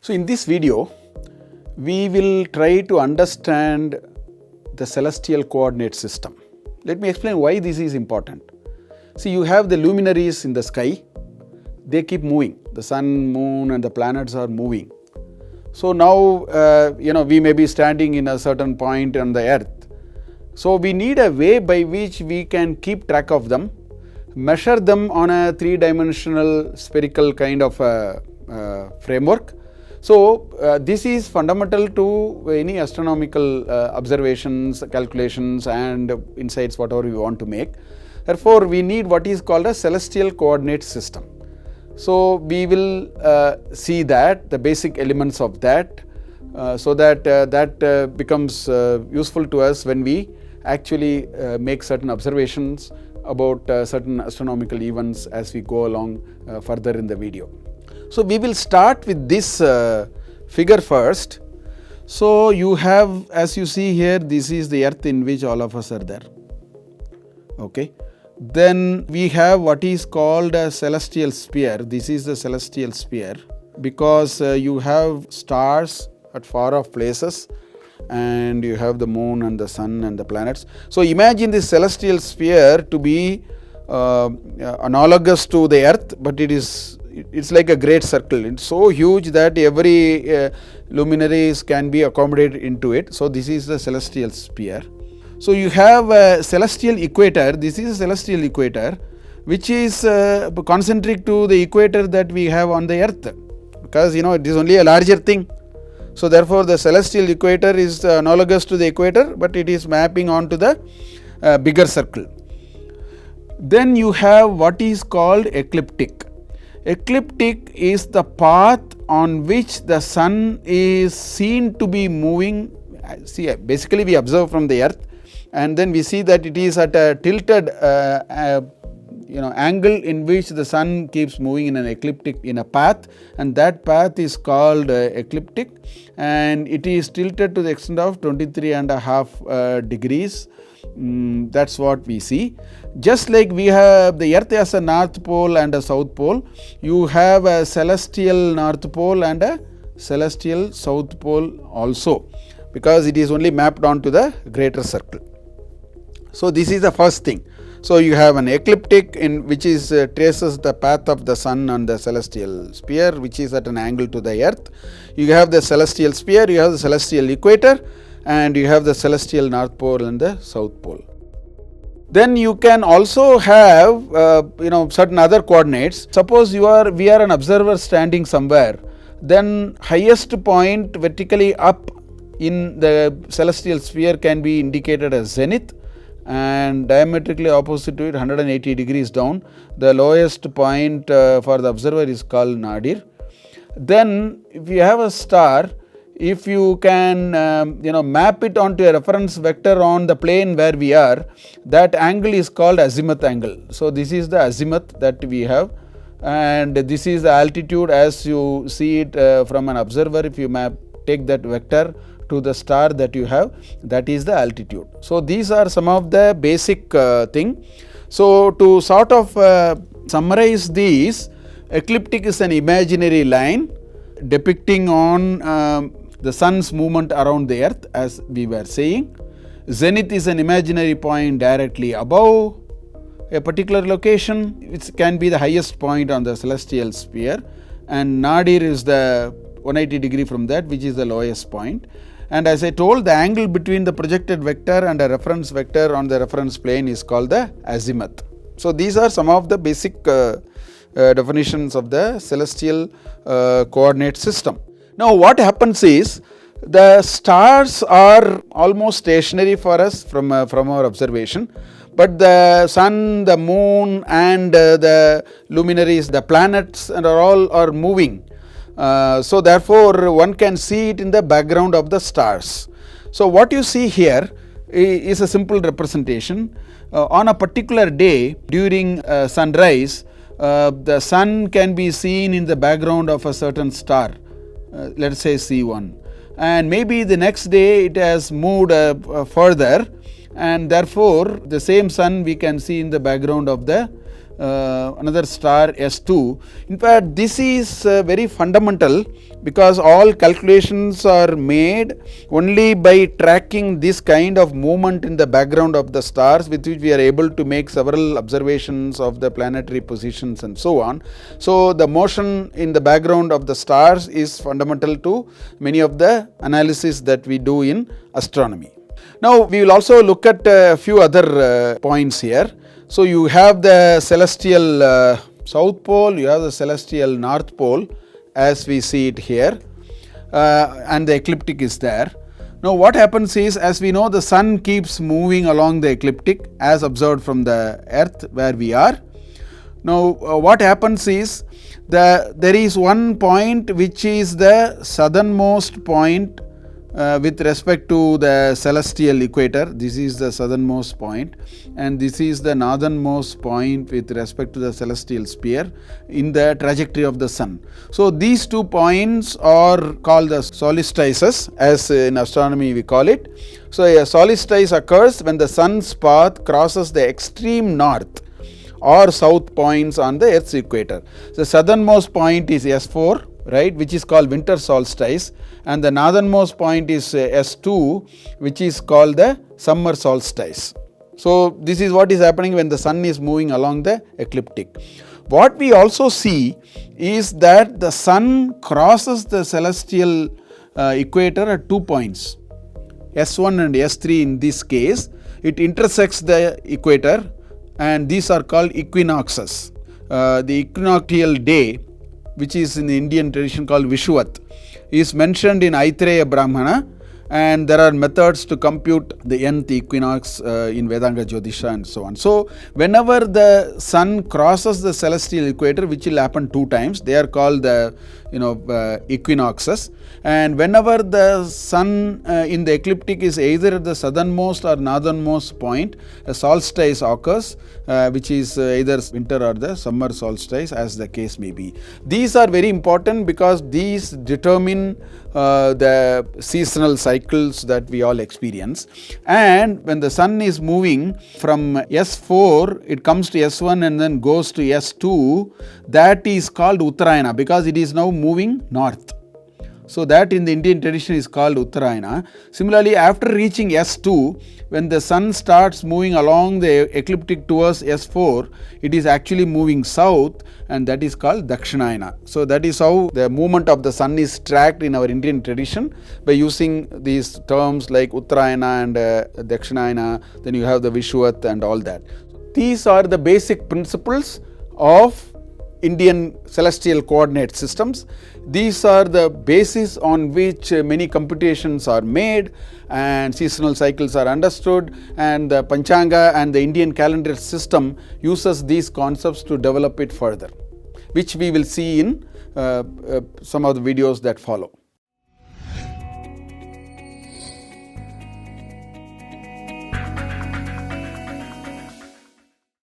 So in this video, we will try to understand the celestial coordinate system. Let me explain why this is important. See, you have the luminaries in the sky, they keep moving. The sun, moon and the planets are moving. So now, we may be standing in a certain point on the earth. So we need a way by which we can keep track of them, measure them on a three-dimensional spherical kind of framework. So this is fundamental to any astronomical observations, calculations and insights, whatever we want to make. Therefore, we need what is called a celestial coordinate system. So we will see that, the basic elements of that, so that that becomes useful to us when we actually make certain observations about certain astronomical events as we go along further in the video. So we will start with this figure first. So you have, as you see here, this is the earth in which all of us are there. Okay. Then we have what is called a celestial sphere. This is the celestial sphere because you have stars at far off places and you have the moon and the sun and the planets. So imagine this celestial sphere to be analogous to the earth, but it's like a great circle. It's so huge that every luminaries can be accommodated into it. So this is the celestial sphere. So you have a celestial equator. This is a celestial equator which is concentric to the equator that we have on the earth, because it is only a larger thing. So therefore the celestial equator is analogous to the equator, but it is mapping onto the bigger circle. Then you have what is called ecliptic. Ecliptic is the path on which the sun is seen to be moving. See, basically we observe from the earth and then we see that it is at a tilted angle in which the sun keeps moving in an ecliptic, in a path, and that path is called ecliptic, and it is tilted to the extent of 23.5 degrees. That's what we see. Just like we have the earth as a north pole and a south pole, you have a celestial north pole and a celestial south pole also, because it is only mapped onto the greater circle. So this is the first thing. So you have an ecliptic in which is traces the path of the sun on the celestial sphere, which is at an angle to the earth. You have the celestial sphere, you have the celestial equator, and you have the celestial north pole and the south pole. Then you can also have certain other coordinates. Suppose we are an observer standing somewhere, then highest point vertically up in the celestial sphere can be indicated as zenith, and diametrically opposite to it 180 degrees down, the lowest point for the observer is called nadir. Then if you have a star, if you can map it onto a reference vector on the plane where we are, that angle is called azimuth angle. So this is the azimuth that we have, and this is the altitude as you see it from an observer. If you take that vector to the star that you have, that is the altitude. So these are some of the basic thing. So to sort of summarize these, ecliptic is an imaginary line depicting on the sun's movement around the earth, as we were saying. Zenith is an imaginary point directly above a particular location, which can be the highest point on the celestial sphere, and nadir is the 180 degree from that, which is the lowest point. And as I told, the angle between the projected vector and a reference vector on the reference plane is called the azimuth. So these are some of the basic definitions of the celestial coordinate system. Now what happens is, the stars are almost stationary for us from our observation, but the sun, the moon and the luminaries, the planets and are moving. So therefore one can see it in the background of the stars. So what you see here is a simple representation. On a particular day during sunrise, the sun can be seen in the background of a certain star, let us say C1, and maybe the next day it has moved further, and therefore the same sun we can see in the background of the another star S2. In fact, this is very fundamental because all calculations are made only by tracking this kind of movement in the background of the stars, with which we are able to make several observations of the planetary positions and so on. So, the motion in the background of the stars is fundamental to many of the analysis that we do in astronomy. Now, we will also look at a few other points here. So, you have the celestial south pole, you have the celestial north pole as we see it here, and the ecliptic is there. Now, what happens is, as we know, the sun keeps moving along the ecliptic as observed from the earth where we are. Now, what happens is, there is one point which is the southernmost point with respect to the celestial equator. This is the southernmost point, and this is the northernmost point with respect to the celestial sphere in the trajectory of the sun. So, these 2 points are called the solstices, as in astronomy we call it. So, a solstice occurs when the sun's path crosses the extreme north or south points on the earth's equator. The southernmost point is S4, right, which is called winter solstice, and the northernmost point is S2, which is called the summer solstice. So, this is what is happening when the sun is moving along the ecliptic. What we also see is that the sun crosses the celestial equator at 2 points, S1 and S3 in this case. It intersects the equator, and these are called equinoxes. The equinoctial day, which is in the Indian tradition called Vishuvat, is mentioned in Aitareya Brahmana, and there are methods to compute the nth equinox in Vedanga Jyotisha and so on. So, whenever the sun crosses the celestial equator, which will happen 2 times, they are called the equinoxes, and whenever the sun in the ecliptic is either at the southernmost or northernmost point, a solstice occurs, which is either winter or the summer solstice, as the case may be. These are very important because these determine the seasonal cycles that we all experience. And when the sun is moving from S4, it comes to S1 and then goes to S2, that is called Uttarayana because it is now moving north. So, that in the Indian tradition is called Uttarayana. Similarly, after reaching S2, when the sun starts moving along the ecliptic towards S4, it is actually moving south, and that is called Dakshinayana. So, that is how the movement of the sun is tracked in our Indian tradition by using these terms like Uttarayana and Dakshinayana, then you have the Vishuvat and all that. These are the basic principles of Indian celestial coordinate systems. These are the basis on which many computations are made and seasonal cycles are understood, and the Panchanga and the Indian calendar system uses these concepts to develop it further, which we will see in some of the videos that follow.